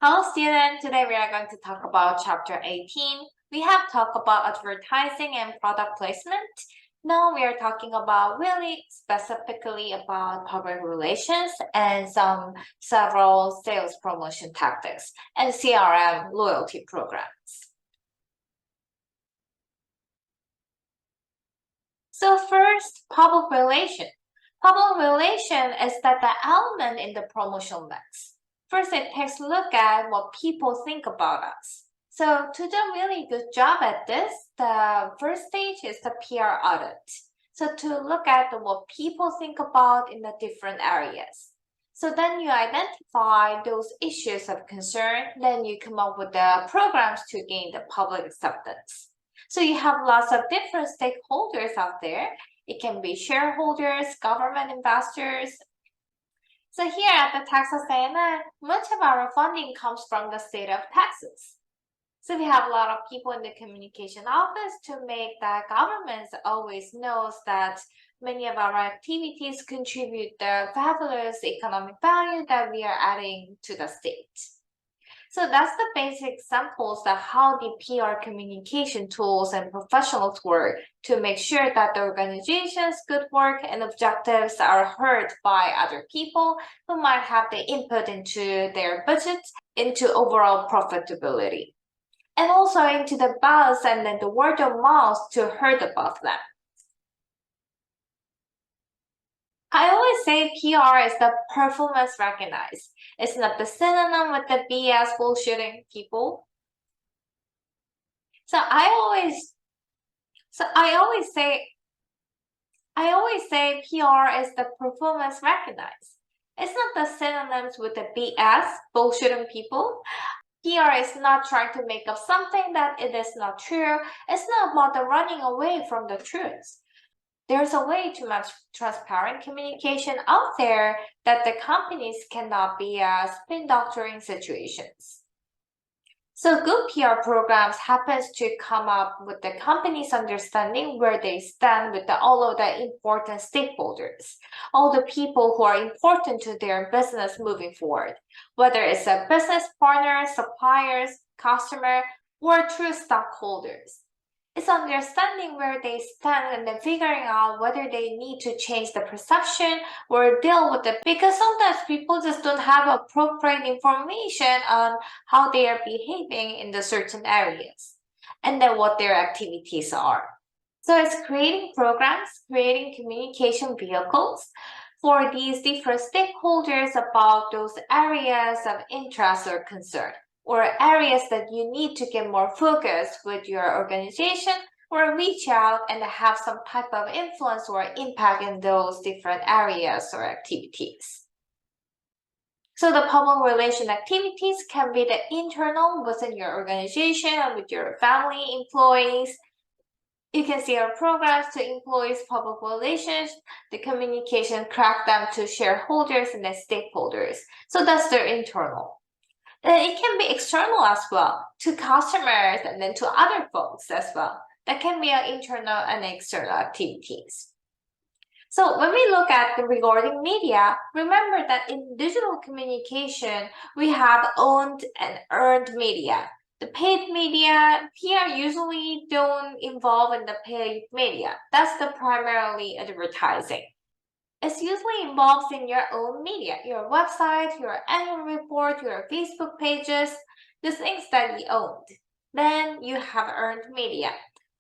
Hello students, today we are going to talk about chapter 18. We have talked about advertising and product placement. Now we are talking about really specifically about public relations and several sales promotion tactics and CRM loyalty programs. So first, public relation. Public relation is that the element in the promotional mix. First, it takes a look at what people think about us. So to do a really good job at this, the first stage is the PR audit. So to look at what people think about in the different areas. So then you identify those issues of concern, then you come up with the programs to gain the public acceptance. So you have lots of different stakeholders out there. It can be shareholders, government investors. So here at the Texas A&M, much of our funding comes from the state of Texas. So we have a lot of people in the communication office to make that government always knows that many of our activities contribute the fabulous economic value that we are adding to the state. So that's the basic examples of how the PR communication tools and professionals work to make sure that the organization's good work and objectives are heard by other people who might have the input into their budget, into overall profitability, and also into the buzz and then the word of mouth to heard about them. I always say PR is the performance recognized. It's not the synonym with the BS bullshitting people. So I always say PR is the performance recognized. It's not the synonyms with the BS bullshitting people. PR is not trying to make up something that it is not true. It's not about the running away from the truth. There's a way to match transparent communication out there that the companies cannot be spin doctoring situations. So good PR programs happens to come up with the company's understanding where they stand with all of the important stakeholders, all the people who are important to their business moving forward, whether it's a business partner, suppliers, customer, or true stockholders. It's understanding where they stand and then figuring out whether they need to change the perception or deal with it, because sometimes people just don't have appropriate information on how they are behaving in the certain areas and then what their activities are. So it's creating programs, creating communication vehicles for these different stakeholders about those areas of interest or concern, or areas that you need to get more focused with your organization or reach out and have some type of influence or impact in those different areas or activities. So the public relation activities can be the internal within your organization and with your family, employees. You can see our programs to employees, public relations, the communication crack them to shareholders and the stakeholders. So that's their internal. It can be external as well, to customers and then to other folks as well. That can be internal and external activities. So when we look at the regarding media, remember that in digital communication, we have owned and earned media. The paid media, PR usually don't involve in the paid media. That's the primarily advertising. It's usually involved in your own media, your website, your annual report, your Facebook pages, the things that you owned. Then you have earned media,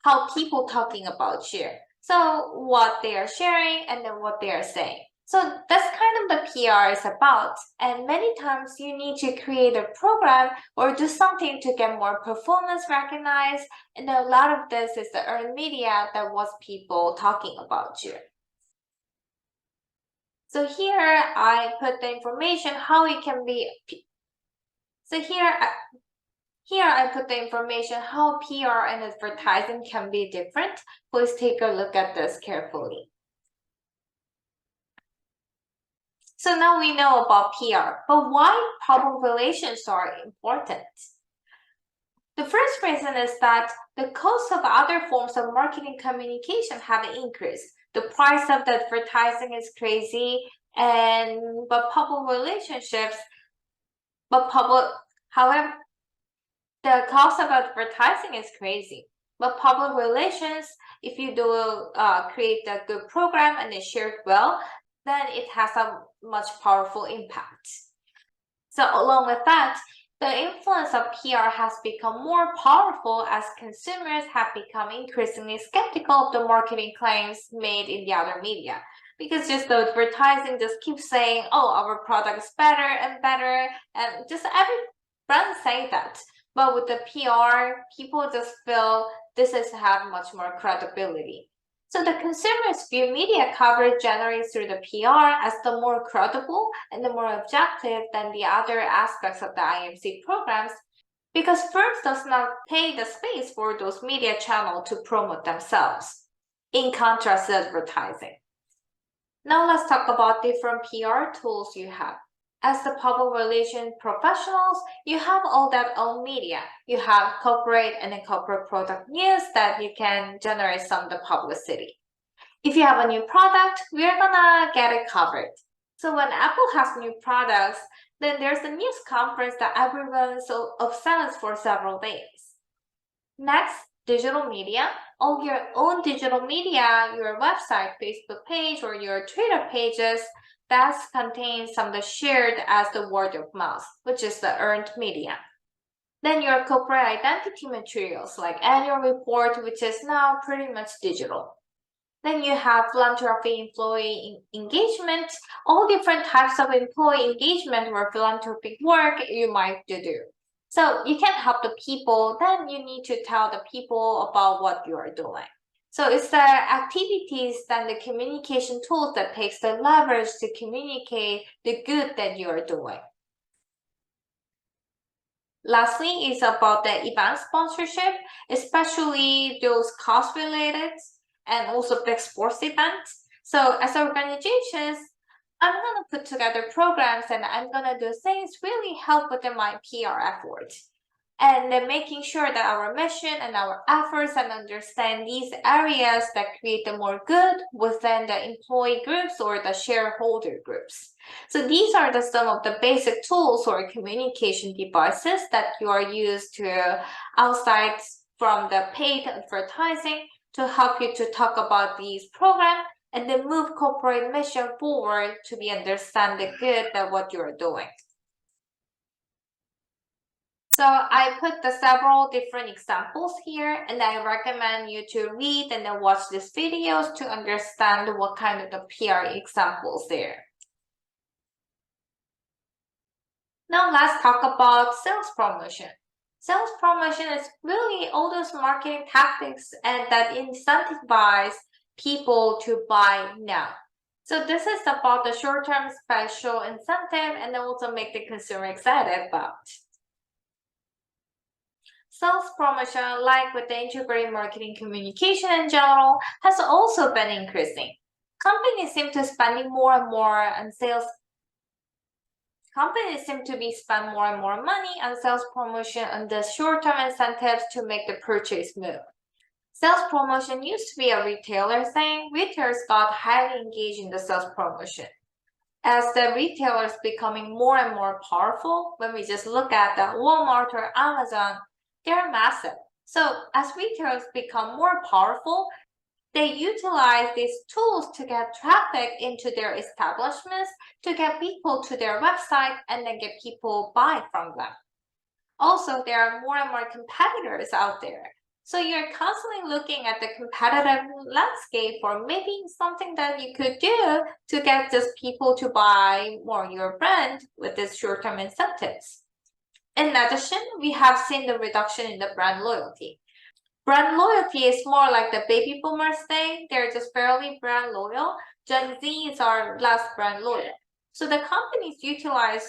how people talking about you. So what they are sharing and then what they are saying. So that's kind of the PR is about. And many times you need to create a program or do something to get more performance recognized. And a lot of this is the earned media that was people talking about you. So here I put the information how it can be. So here I put the information how PR and advertising can be different. Please take a look at this carefully. So now we know about PR, but why public relations are important? The first reason is that the cost of other forms of marketing communication have increased. The price of the advertising is crazy, but public However, the cost of advertising is crazy. But public relations, if you do create a good program and it's shared well, then it has a much powerful impact. So along with that, the influence of PR has become more powerful as consumers have become increasingly skeptical of the marketing claims made in the other media. Because just the advertising just keeps saying, oh, our product is better and better, and just every brand say that. But with the PR, people just feel this has have much more credibility. So the consumers view media coverage generated through the PR as the more credible and the more objective than the other aspects of the IMC programs, because firms does not pay the space for those media channels to promote themselves, in contrast to advertising. Now let's talk about different PR tools you have. As the public relations professionals, you have all that own media. You have corporate and corporate product news that you can generate some of the publicity. If you have a new product, we're gonna get it covered. So when Apple has new products, then there's a news conference that everyone's so obsessed for several days. Next, digital media. All your own digital media, your website, Facebook page, or your Twitter pages, that contains some of the shared as the word of mouth, which is the earned media. Then your corporate identity materials like annual report, which is now pretty much digital. Then you have philanthropy employee engagement, all different types of employee engagement or philanthropic work you might do. So you can help the people, then you need to tell the people about what you are doing. So it's the activities and the communication tools that takes the leverage to communicate the good that you are doing. Lastly is about the event sponsorship, especially those cost related and also big sports events. So as organizations, I'm gonna put together programs and I'm gonna do things really help with my PR effort. And then making sure that our mission and our efforts and understand these areas that create the more good within the employee groups or the shareholder groups. So these are some of the basic tools or communication devices that you are used to outside from the paid advertising to help you to talk about these programs and then move corporate mission forward to be understand the good that what you're doing. So I put the several different examples here, and I recommend you to read and then watch these videos to understand what kind of the PR examples there. Now let's talk about sales promotion. Sales promotion is really all those marketing tactics and that incentivize people to buy now. So this is about the short-term special incentive and then also make the consumer excited about. Sales promotion, like with the integrated marketing communication in general, has also been increasing. Companies seem to spending more and more on sales. Companies seem to be spend more and more money on sales promotion and the short-term incentives to make the purchase move. Sales promotion used to be a retailer thing. Retailers got highly engaged in the sales promotion. As the retailers becoming more and more powerful, when we just look at the Walmart or Amazon, they're massive. So as retailers become more powerful, they utilize these tools to get traffic into their establishments, to get people to their website, and then get people buy from them. Also, there are more and more competitors out there. So you're constantly looking at the competitive landscape or maybe something that you could do to get just people to buy more your brand with these short-term incentives. In addition, we have seen the reduction in the brand loyalty. Brand loyalty is more like the baby boomers thing. They're just fairly brand loyal. Gen Zs are less brand loyal. So the companies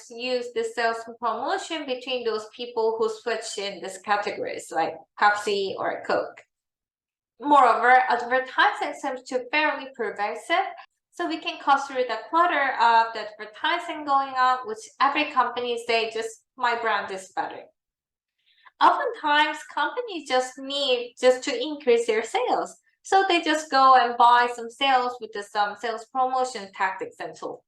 use this sales promotion between those people who switch in these categories like Pepsi or Coke. Moreover, advertising seems to be fairly pervasive. So we can cut through the clutter of the advertising going on, which every company say just my brand is better. Oftentimes, companies just need to increase their sales. So they just go and buy some sales with some sales promotion tactics and tools.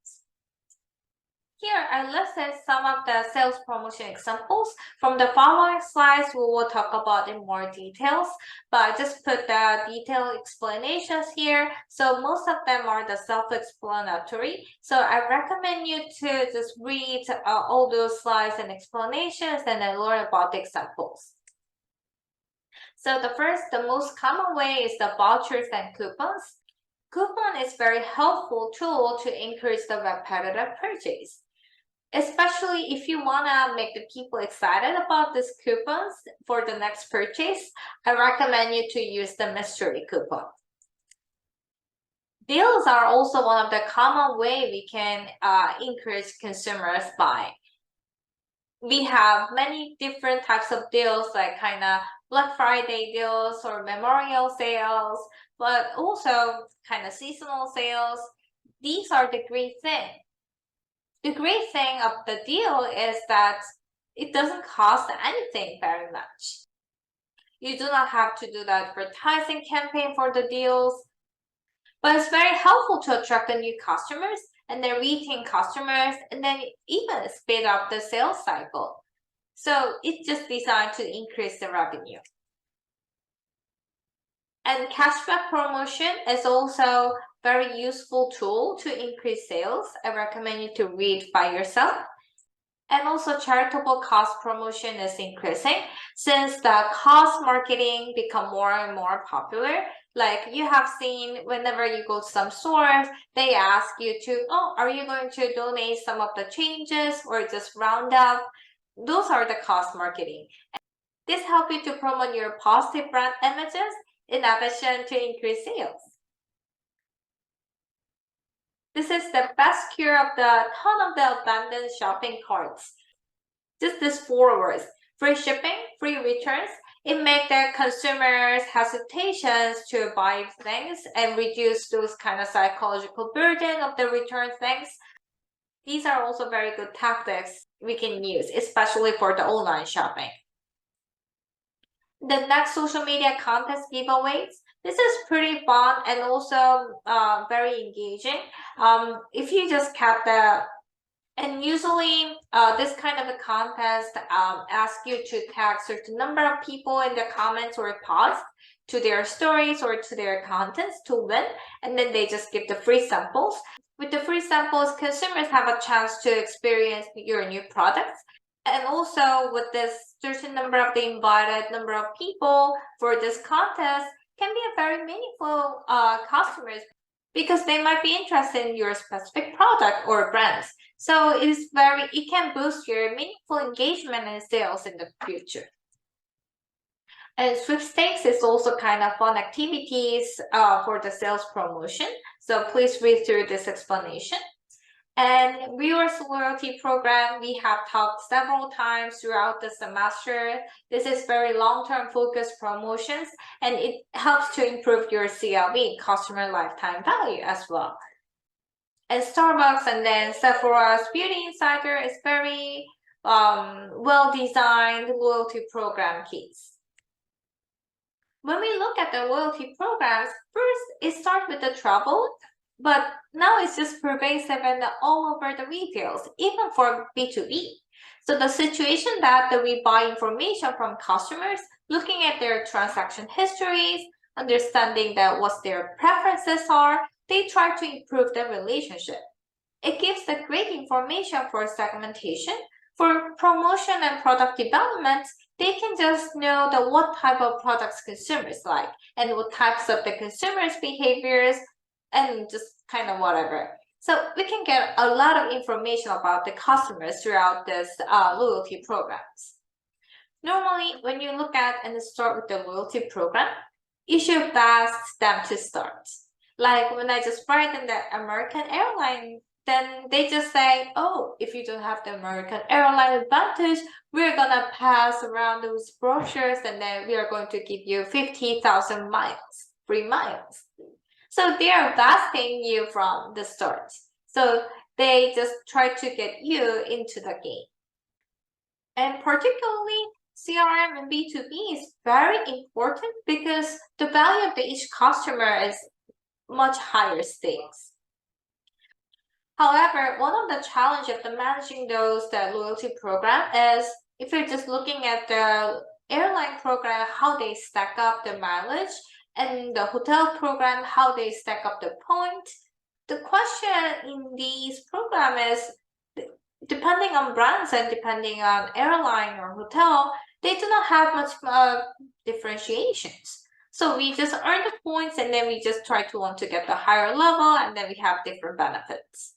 Here, I listed some of the sales promotion examples. From the following slides, we will talk about in more details, but I just put the detailed explanations here. So most of them are the self-explanatory. So I recommend you to just read all those slides and explanations and then learn about the examples. So the most common way is the vouchers and coupons. Coupon is very helpful tool to increase the repetitive purchase. Especially if you want to make the people excited about these coupons for the next purchase, I recommend you to use the mystery coupon. Deals are also one of the common way we can encourage consumers buying. We have many different types of deals, like kind of Black Friday deals or memorial sales, but also kind of seasonal sales. These are the great thing. The great thing of the deal is that it doesn't cost anything very much. You do not have to do the advertising campaign for the deals, but it's very helpful to attract the new customers and then retain customers and then even speed up the sales cycle. So it's just designed to increase the revenue. And cashback promotion is also very useful tool to increase sales. I recommend you to read by yourself. And also charitable cause promotion is increasing since the cause marketing become more and more popular. Like you have seen whenever you go to some stores, they ask you to, oh, are you going to donate some of the changes or just round up? Those are the cause marketing. This helps you to promote your positive brand images in addition to increase sales. This is the best cure of the ton of the abandoned shopping carts. Just these 4 words: free shipping, free returns. It makes the consumers hesitations to buy things and reduce those kind of psychological burden of the return things. These are also very good tactics we can use, especially for the online shopping. The next social media contest giveaways. This is pretty fun and also very engaging. If you just kept and usually this kind of a contest asks you to tag certain number of people in the comments or posts to their stories or to their contents to win, and then they just give the free samples. With the free samples, consumers have a chance to experience your new products. And also with this certain number of the invited number of people for this contest can be a very meaningful customers because they might be interested in your specific product or brands. So it can boost your meaningful engagement and sales in the future. And sweepstakes is also kind of fun activities for the sales promotion. So please read through this explanation. And viewers loyalty program, we have talked several times throughout the semester. This is very long-term focused promotions, and it helps to improve your CLV, customer lifetime value, as well. And Starbucks and then Sephora's Beauty Insider is very well-designed loyalty program kits. When we look at the loyalty programs, first it starts with the travel, but now it's just pervasive and all over the retails, even for B2B. So the situation that we buy information from customers, looking at their transaction histories, understanding that what their preferences are, they try to improve the relationship. It gives the great information for segmentation. For promotion and product development, they can just know what type of products consumers like and what types of the consumers' behaviors and just kind of whatever. So we can get a lot of information about the customers throughout this loyalty programs. Normally, when you look at and start with the loyalty program, you should ask them to start. Like when I just write in the American airline, then they just say, oh, if you don't have the American airline advantage, we're gonna pass around those brochures and then we are going to give you 50,000 miles, free miles. So they are vesting you from the start. So they just try to get you into the game. And particularly CRM and B2B is very important because the value of each customer is much higher stakes. However, one of the challenge of the managing the loyalty program is if you're just looking at the airline program, how they stack up the mileage, and the hotel program, how they stack up the point. The question in these program is, depending on brands and depending on airline or hotel, they do not have much differentiations. So we just earn the points and then we just try to want to get the higher level and then we have different benefits.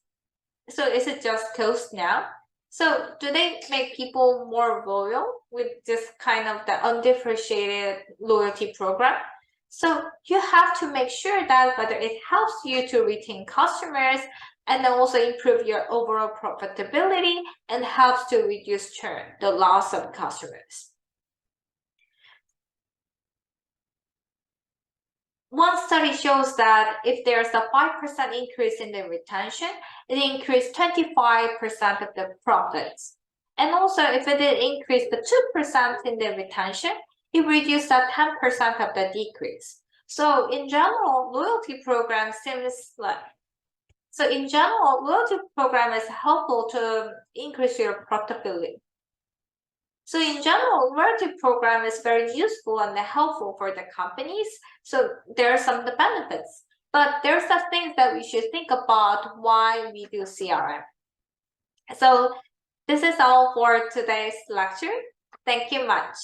So is it just cost now? So do they make people more loyal with this kind of the undifferentiated loyalty program? So you have to make sure that whether it helps you to retain customers and then also improve your overall profitability and helps to reduce churn, the loss of customers. One study shows that if there's a 5% increase in the retention, it increased 25% of the profits. And also, if it did increase the 2% in the retention, it reduced that 10% of the decrease. So in general, loyalty program seems like loyalty program is helpful to increase your profitability. So in general, loyalty program is very useful and helpful for the companies. So there are some of the benefits, but there are some things that we should think about why we do CRM. So this is all for today's lecture. Thank you much.